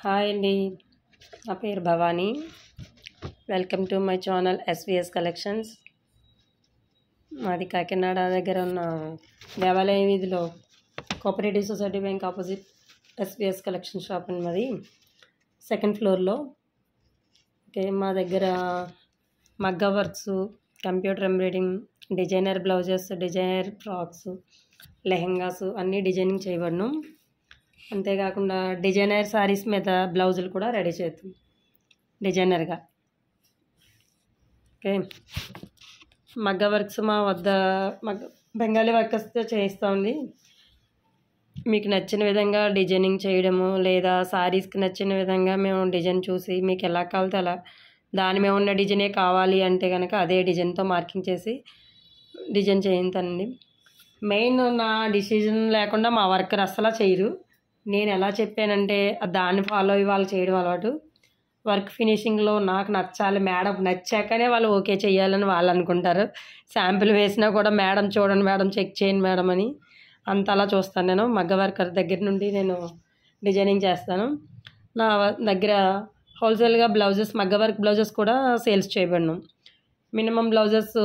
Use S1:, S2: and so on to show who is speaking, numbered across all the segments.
S1: Hi అండి, నా పేరు Bhavani. Welcome to my channel SVS collections. మాది కాకినాడ దగ్గర ఉన్న దేవాలయం వీధిలో cooperative society bank opposite SVS collection shop అండి. మాది సెకండ్ ఫ్లోర్లో. ఓకే, మా దగ్గర మగ్గ works, computer embroidering, designer blouses, designer frocks, lehengas అన్నీ డిజైనింగ్ చేయబడను. అంతేకాకుండా డిజైనర్ శారీస్ మీద బ్లౌజులు కూడా రెడీ చేస్తాం డిజైనర్గా. ఓకే, మగ్గ వర్క్స్ మా వద్ద బెంగాలీ వర్కర్స్తో చేయిస్తామండి. మీకు నచ్చిన విధంగా డిజైనింగ్ చేయడము, లేదా శారీస్కి నచ్చిన విధంగా మేము డిజైన్ చూసి మీకు ఎలా కావాలితే అలా దాని మీద ఉన్న డిజైనే కావాలి అంటే కనుక అదే డిజైన్తో మార్కింగ్ చేసి డిజైన్ చేయించానండి. మెయిన్ నా డిసిజన్ లేకుండా మా వర్కర్ అస్సలు చేయరు. నేను ఎలా చెప్పానంటే దాన్ని ఫాలో అయ్యి వాళ్ళు చేయడం అలవాటు. వర్క్ ఫినిషింగ్లో నాకు నచ్చాలి, మేడం నచ్చాకనే వాళ్ళు ఓకే చేయాలని వాళ్ళు అనుకుంటారు. శాంపిల్ వేసినా కూడా మేడం చూడండి మేడం, చెక్ చేయండి మేడం అని అంతలా చూస్తాను. నేను మగ్గ వర్కర్ దగ్గర నుండి నేను డిజైనింగ్ చేస్తాను. నా దగ్గర హోల్సేల్గా బ్లౌజెస్, మగ్గ వర్క్ బ్లౌజెస్ కూడా సేల్స్ చేయబడను. మినిమం బ్లౌజెస్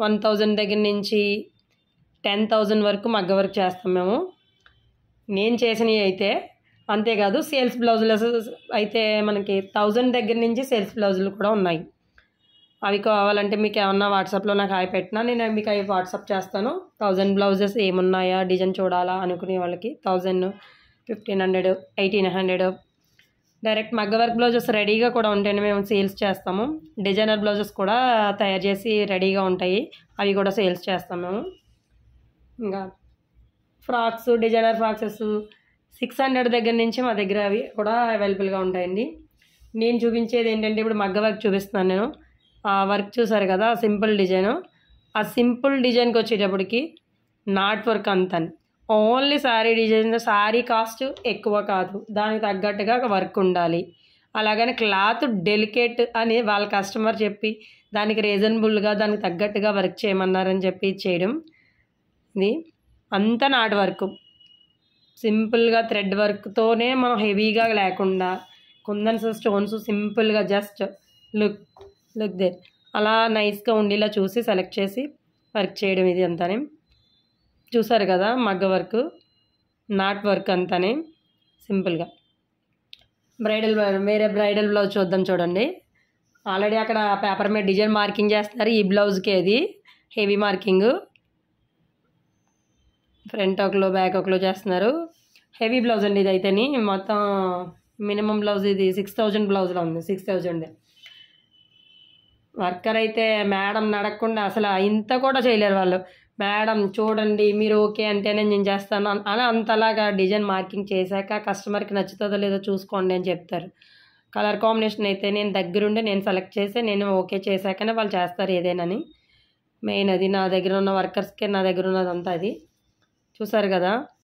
S1: 1000 దగ్గర నుంచి 10,000 వరకు మగ్గ వర్క్ చేస్తాం మేము. నేను చేసినవి అయితే అంతేకాదు, సేల్స్ బ్లౌజులు అయితే మనకి 1000 దగ్గర నుంచి సేల్స్ బ్లౌజులు కూడా ఉన్నాయి. అవి కావాలంటే మీకు ఏమన్నా వాట్సాప్లో నాకు హాయ్ పెట్టినా నేను మీకు అవి వాట్సాప్ చేస్తాను. 1000 బ్లౌజెస్ ఏమున్నాయా డిజైన్ చూడాలా అనుకునే వాళ్ళకి 1000, 1500, 1800 డైరెక్ట్ మగ్గ వర్క్ బ్లౌజెస్ రెడీగా కూడా ఉంటాయండి. మేము సేల్స్ చేస్తాము. డిజైనర్ బ్లౌజెస్ కూడా తయారు చేసి రెడీగా ఉంటాయి, అవి కూడా సేల్స్ చేస్తాము మేము. ఇంకా ఫ్రాక్స్, డిజైనర్ ఫ్రాక్సెస్ 600 దగ్గర నుంచి మా దగ్గర అవి కూడా అవైలబుల్గా ఉంటాయండి. నేను చూపించేది ఏంటంటే ఇప్పుడు మగ్గ వర్క్ చూపిస్తున్నాను నేను. ఆ వర్క్ చూసారు కదా, సింపుల్ డిజైన్. ఆ సింపుల్ డిజైన్కి వచ్చేటప్పటికి నాట్ వర్క్ అంతా only sari design. Sari cost ఎక్కువ కాదు, దానికి తగ్గట్టుగా వర్క్ ఉండాలి. అలాగని క్లాత్ డెలికేట్ అని వాళ్ళ కస్టమర్ చెప్పి దానికి రీజనబుల్గా దానికి తగ్గట్టుగా వర్క్ చేయమన్నారని చెప్పి చేయడం. ఇది అంతా నాట్ వర్క్, సింపుల్గా థ్రెడ్ వర్క్తోనే మనం హెవీగా లేకుండా కుందన్స్, స్టోన్స్ సింపుల్గా జస్ట్ లుక్ దేర్ అలా నైస్గా ఉండేలా చూసి సెలెక్ట్ చేసి వర్క్ చేయడం. ఇది అంతానే చూసారు కదా, మగ్గ వర్క్, నాట్ వర్క్ అంతానే సింపుల్గా. వేరే బ్రైడల్ బ్లౌజ్ చూద్దాం చూడండి. ఆల్రెడీ అక్కడ పేపర్ మీద డిజైన్ మార్కింగ్ చేస్తున్నారు. ఈ బ్లౌజ్కి అది హెవీ మార్కింగ్, ఫ్రంట్ ఒకలో బ్యాక్ ఒకలో చేస్తున్నారు. హెవీ బ్లౌజ్ అండి ఇది అయితేని. మొత్తం మినిమం బ్లౌజ్ ఇది 6000 బ్లౌజ్లో ఉంది. 6000 వర్కర్ అయితే మేడం నడకుండా అసలు ఇంత కూడా చేయలేరు వాళ్ళు. మేడం చూడండి మీరు ఓకే అంటేనే నేను చేస్తాను అని అంతలాగా డిజైన్ మార్కింగ్ చేశాక కస్టమర్కి నచ్చుతుందో లేదో చూసుకోండి అని చెప్తారు. కలర్ కాంబినేషన్ అయితే నేను దగ్గరుండి నేను సెలెక్ట్ చేసి నేను ఓకే చేశాకనే వాళ్ళు చేస్తారు ఏదేనని. మెయిన్ అది నా దగ్గర ఉన్న వర్కర్స్కే నా దగ్గర ఉన్నదంతా అది. చూసారు కదా,